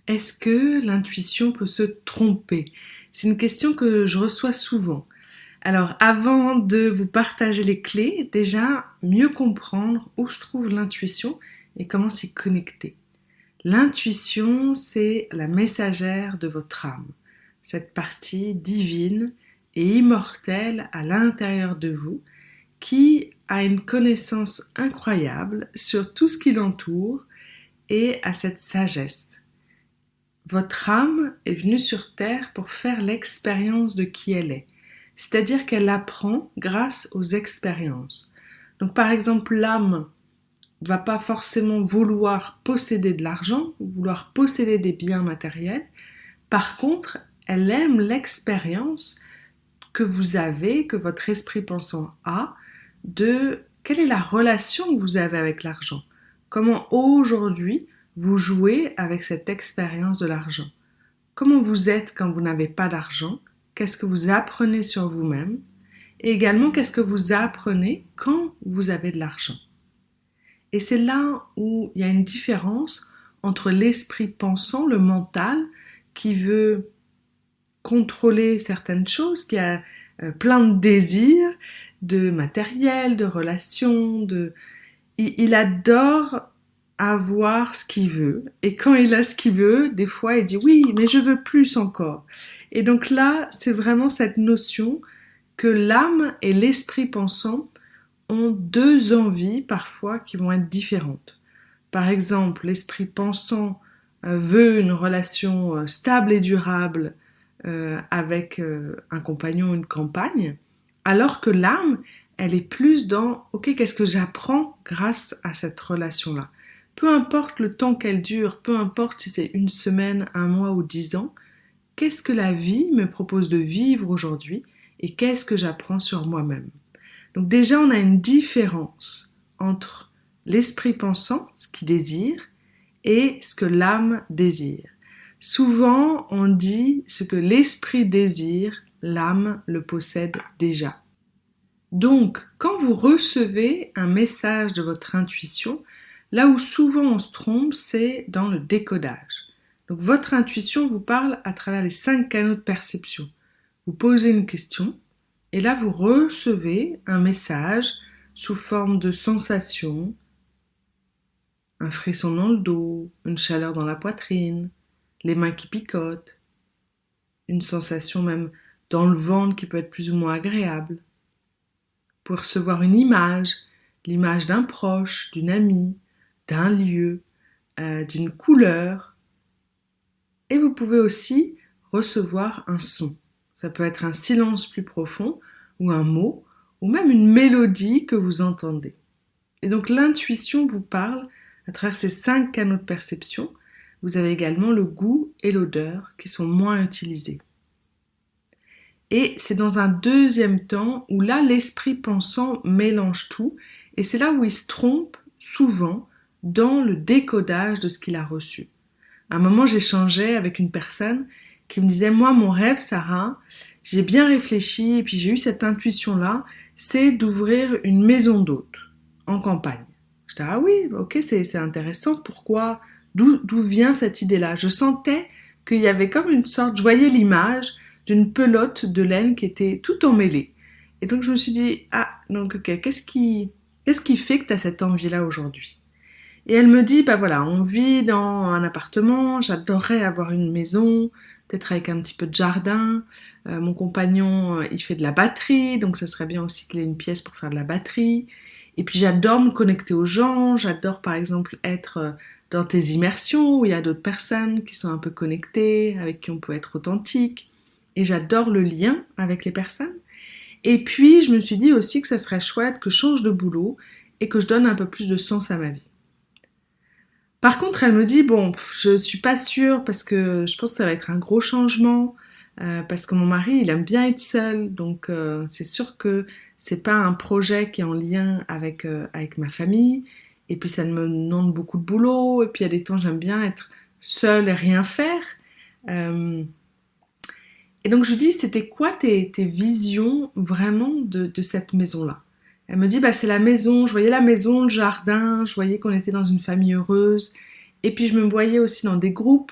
Est-ce que l'intuition peut se tromper? C'est une question que je reçois souvent. Alors, avant de vous partager les clés, déjà, mieux comprendre où se trouve l'intuition et comment s'y connecter. L'intuition, c'est la messagère de votre âme, cette partie divine et immortelle à l'intérieur de vous qui a une connaissance incroyable sur tout ce qui l'entoure et a cette sagesse. Votre âme est venue sur Terre pour faire l'expérience de qui elle est. C'est-à-dire qu'elle apprend grâce aux expériences. Donc par exemple, l'âme va pas forcément vouloir posséder de l'argent, vouloir posséder des biens matériels. Par contre, elle aime l'expérience que vous avez, que votre esprit pensant a, de quelle est la relation que vous avez avec l'argent. Comment aujourd'hui vous jouez avec cette expérience de l'argent. Comment vous êtes quand vous n'avez pas d'argent? Qu'est-ce que vous apprenez sur vous-même? Et également, qu'est-ce que vous apprenez quand vous avez de l'argent? Et c'est là où il y a une différence entre l'esprit pensant, le mental, qui veut contrôler certaines choses, qui a plein de désirs, de matériel, de relations, il adore avoir ce qu'il veut. Et quand il a ce qu'il veut, des fois, il dit oui, mais je veux plus encore. Et donc là, c'est vraiment cette notion que l'âme et l'esprit pensant ont deux envies parfois qui vont être différentes. Par exemple, l'esprit pensant veut une relation stable et durable avec un compagnon ou une compagne, alors que l'âme, elle est plus dans « ok, qu'est-ce que j'apprends grâce à cette relation-là ?» Peu importe le temps qu'elle dure, peu importe si c'est une semaine, un mois ou 10 ans, qu'est-ce que la vie me propose de vivre aujourd'hui et qu'est-ce que j'apprends sur moi-même? Donc déjà, on a une différence entre l'esprit pensant, ce qu'il désire, et ce que l'âme désire. Souvent, on dit ce que l'esprit désire, l'âme le possède déjà. Donc, quand vous recevez un message de votre intuition, là où souvent on se trompe, c'est dans le décodage. Donc, votre intuition vous parle à travers les 5 canaux de perception. Vous posez une question, et là, vous recevez un message sous forme de sensation, un frisson dans le dos, une chaleur dans la poitrine, les mains qui picotent, une sensation même dans le ventre qui peut être plus ou moins agréable. Vous pouvez recevoir une image, l'image d'un proche, d'une amie, d'un lieu, d'une couleur. Et vous pouvez aussi recevoir un son. Ça peut être un silence plus profond, ou un mot, ou même une mélodie que vous entendez. Et donc l'intuition vous parle à travers ces 5 canaux de perception. Vous avez également le goût et l'odeur qui sont moins utilisés. Et c'est dans un deuxième temps où là, l'esprit pensant mélange tout, et c'est là où il se trompe souvent dans le décodage de ce qu'il a reçu. À un moment, j'échangeais avec une personne qui me disait « Moi, mon rêve, Sarah, j'ai bien réfléchi et puis j'ai eu cette intuition-là, c'est d'ouvrir une maison d'hôte en campagne. » Je dis « Ah oui, ok, c'est intéressant, pourquoi? D'où vient cette idée-là ?» Je sentais qu'il y avait comme une sorte, je voyais l'image d'une pelote de laine qui était tout emmêlée. Et donc je me suis dit « Ah, donc ok, qu'est-ce qui fait que tu as cette envie-là aujourd'hui ?» Et elle me dit, bah voilà, on vit dans un appartement, j'adorerais avoir une maison, peut-être avec un petit peu de jardin. Mon compagnon, il fait de la batterie, donc ça serait bien aussi qu'il ait une pièce pour faire de la batterie. Et puis j'adore me connecter aux gens, j'adore par exemple être dans tes immersions où il y a d'autres personnes qui sont un peu connectées, avec qui on peut être authentique. Et j'adore le lien avec les personnes. Et puis je me suis dit aussi que ça serait chouette que je change de boulot et que je donne un peu plus de sens à ma vie. Par contre, elle me dit, bon, je suis pas sûre parce que je pense que ça va être un gros changement, parce que mon mari, il aime bien être seul, donc c'est sûr que c'est pas un projet qui est en lien avec ma famille, et puis ça me demande beaucoup de boulot, et puis il y a des temps, j'aime bien être seule et rien faire. Et donc je lui dis, c'était quoi tes visions vraiment de cette maison-là? Elle me dit, bah, c'est la maison, je voyais la maison, le jardin, je voyais qu'on était dans une famille heureuse. Et puis je me voyais aussi dans des groupes.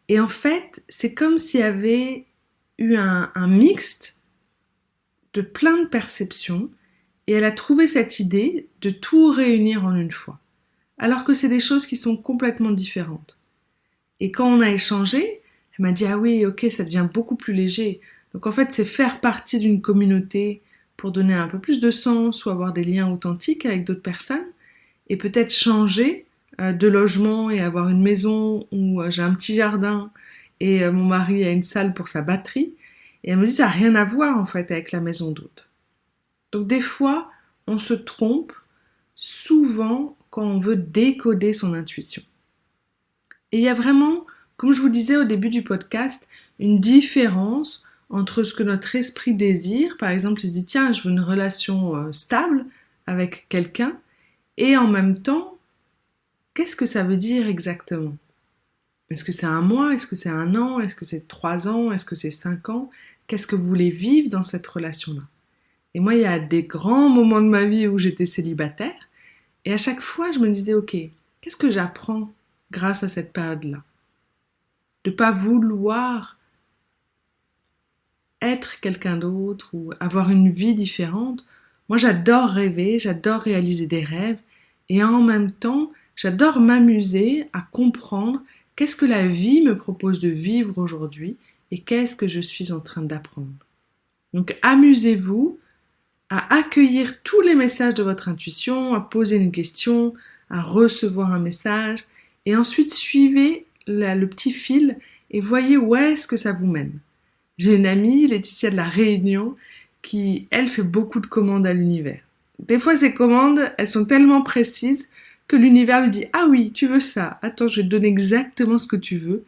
Et en fait, c'est comme s'il y avait eu un mixte de plein de perceptions et elle a trouvé cette idée de tout réunir en une fois. Alors que c'est des choses qui sont complètement différentes. Et quand on a échangé, elle m'a dit ah oui, ok, ça devient beaucoup plus léger. Donc en fait, c'est faire partie d'une communauté pour donner un peu plus de sens ou avoir des liens authentiques avec d'autres personnes et peut-être changer de logement et avoir une maison où j'ai un petit jardin et mon mari a une salle pour sa batterie. Et elle me dit ça n'a rien à voir en fait avec la maison d'hôte. Donc des fois, on se trompe souvent quand on veut décoder son intuition. Et il y a vraiment, comme je vous disais au début du podcast, une différence entre ce que notre esprit désire. Par exemple, il se dit, tiens, je veux une relation stable avec quelqu'un. Et en même temps, qu'est-ce que ça veut dire exactement? Est-ce que c'est un mois? Est-ce que c'est un an? Est-ce que c'est 3 ans? Est-ce que c'est 5 ans? Qu'est-ce que vous voulez vivre dans cette relation-là? Et moi, il y a des grands moments de ma vie où j'étais célibataire. Et à chaque fois, je me disais, ok, qu'est-ce que j'apprends grâce à cette période-là? De ne pas vouloir être quelqu'un d'autre ou avoir une vie différente. Moi, j'adore rêver, j'adore réaliser des rêves et en même temps, j'adore m'amuser à comprendre qu'est-ce que la vie me propose de vivre aujourd'hui et qu'est-ce que je suis en train d'apprendre. Donc, amusez-vous à accueillir tous les messages de votre intuition, à poser une question, à recevoir un message et ensuite suivez le petit fil et voyez où est-ce que ça vous mène. J'ai une amie, Laetitia de la Réunion, qui, elle, fait beaucoup de commandes à l'univers. Des fois, ces commandes, elles sont tellement précises que l'univers lui dit « Ah oui, tu veux ça. Attends, je vais te donner exactement ce que tu veux. »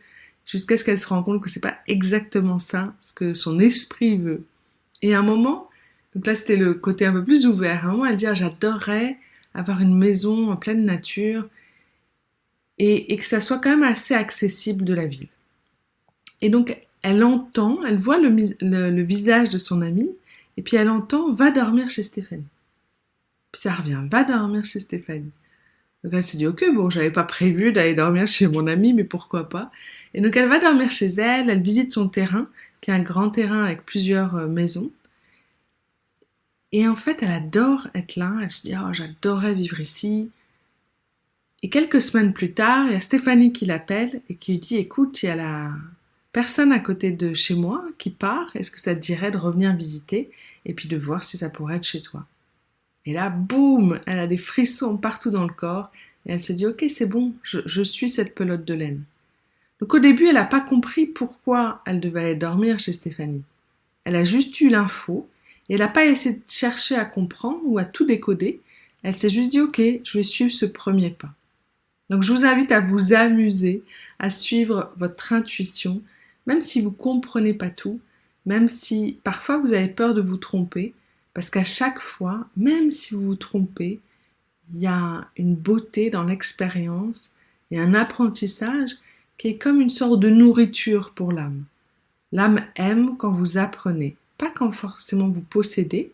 Jusqu'à ce qu'elle se rende compte que c'est pas exactement ça, ce que son esprit veut. Et à un moment, donc là, c'était le côté un peu plus ouvert. À un moment, elle dit « Ah, j'adorerais avoir une maison en pleine nature et que ça soit quand même assez accessible de la ville. » Et donc, elle entend, elle voit le visage de son amie, et puis elle entend « Va dormir chez Stéphanie ». Puis ça revient « Va dormir chez Stéphanie ». Donc elle se dit « Ok, bon, j'avais pas prévu d'aller dormir chez mon amie, mais pourquoi pas ?» Et donc elle va dormir chez elle, elle visite son terrain, qui est un grand terrain avec plusieurs maisons. Et en fait, elle adore être là, elle se dit « Oh, j'adorerais vivre ici ». Et quelques semaines plus tard, il y a Stéphanie qui l'appelle et qui lui dit « Écoute, il y a la personne à côté de chez moi qui part, est-ce que ça te dirait de revenir visiter et puis de voir si ça pourrait être chez toi ?» Et là, boum, elle a des frissons partout dans le corps et elle se dit « Ok, c'est bon, je suis cette pelote de laine. » Donc au début, elle n'a pas compris pourquoi elle devait aller dormir chez Stéphanie. Elle a juste eu l'info et elle n'a pas essayé de chercher à comprendre ou à tout décoder. Elle s'est juste dit « Ok, je vais suivre ce premier pas. » Donc je vous invite à vous amuser, à suivre votre intuition, même si vous ne comprenez pas tout, même si parfois vous avez peur de vous tromper, parce qu'à chaque fois, même si vous vous trompez, il y a une beauté dans l'expérience et un apprentissage qui est comme une sorte de nourriture pour l'âme. L'âme aime quand vous apprenez, pas quand forcément vous possédez,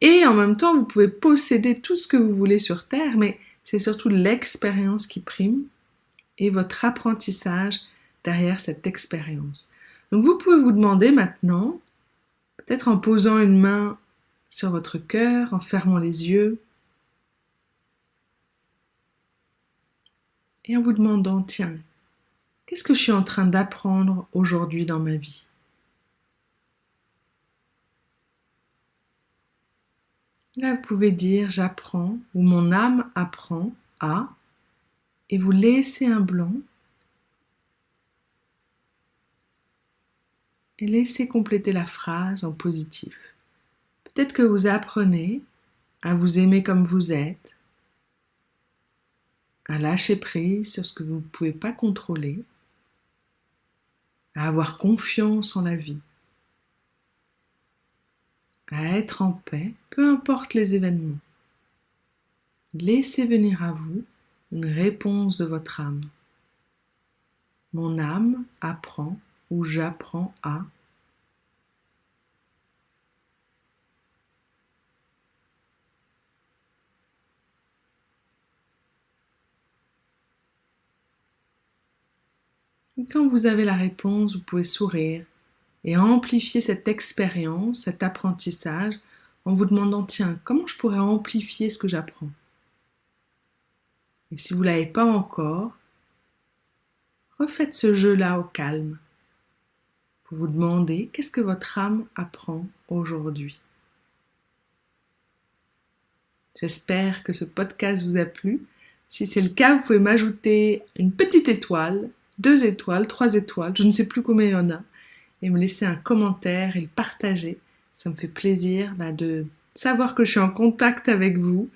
et en même temps vous pouvez posséder tout ce que vous voulez sur Terre, mais c'est surtout l'expérience qui prime et votre apprentissage derrière cette expérience. Donc vous pouvez vous demander maintenant, peut-être en posant une main sur votre cœur, en fermant les yeux, et en vous demandant, tiens, qu'est-ce que je suis en train d'apprendre aujourd'hui dans ma vie? Là, vous pouvez dire j'apprends ou mon âme apprend à, et vous laissez un blanc et laissez compléter la phrase en positif. Peut-être que vous apprenez à vous aimer comme vous êtes, à lâcher prise sur ce que vous ne pouvez pas contrôler, à avoir confiance en la vie, à être en paix, peu importe les événements. Laissez venir à vous une réponse de votre âme. Mon âme apprend ou j'apprends à. Quand vous avez la réponse, vous pouvez sourire et amplifier cette expérience, cet apprentissage, en vous demandant, tiens, comment je pourrais amplifier ce que j'apprends? Et si vous ne l'avez pas encore, refaites ce jeu-là au calme pour vous demander qu'est-ce que votre âme apprend aujourd'hui. J'espère que ce podcast vous a plu. Si c'est le cas, vous pouvez m'ajouter une petite étoile, 2 étoiles, 3 étoiles, je ne sais plus combien il y en a, et me laisser un commentaire et le partager. Ça me fait plaisir de savoir que je suis en contact avec vous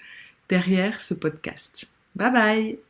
derrière ce podcast. Bye bye!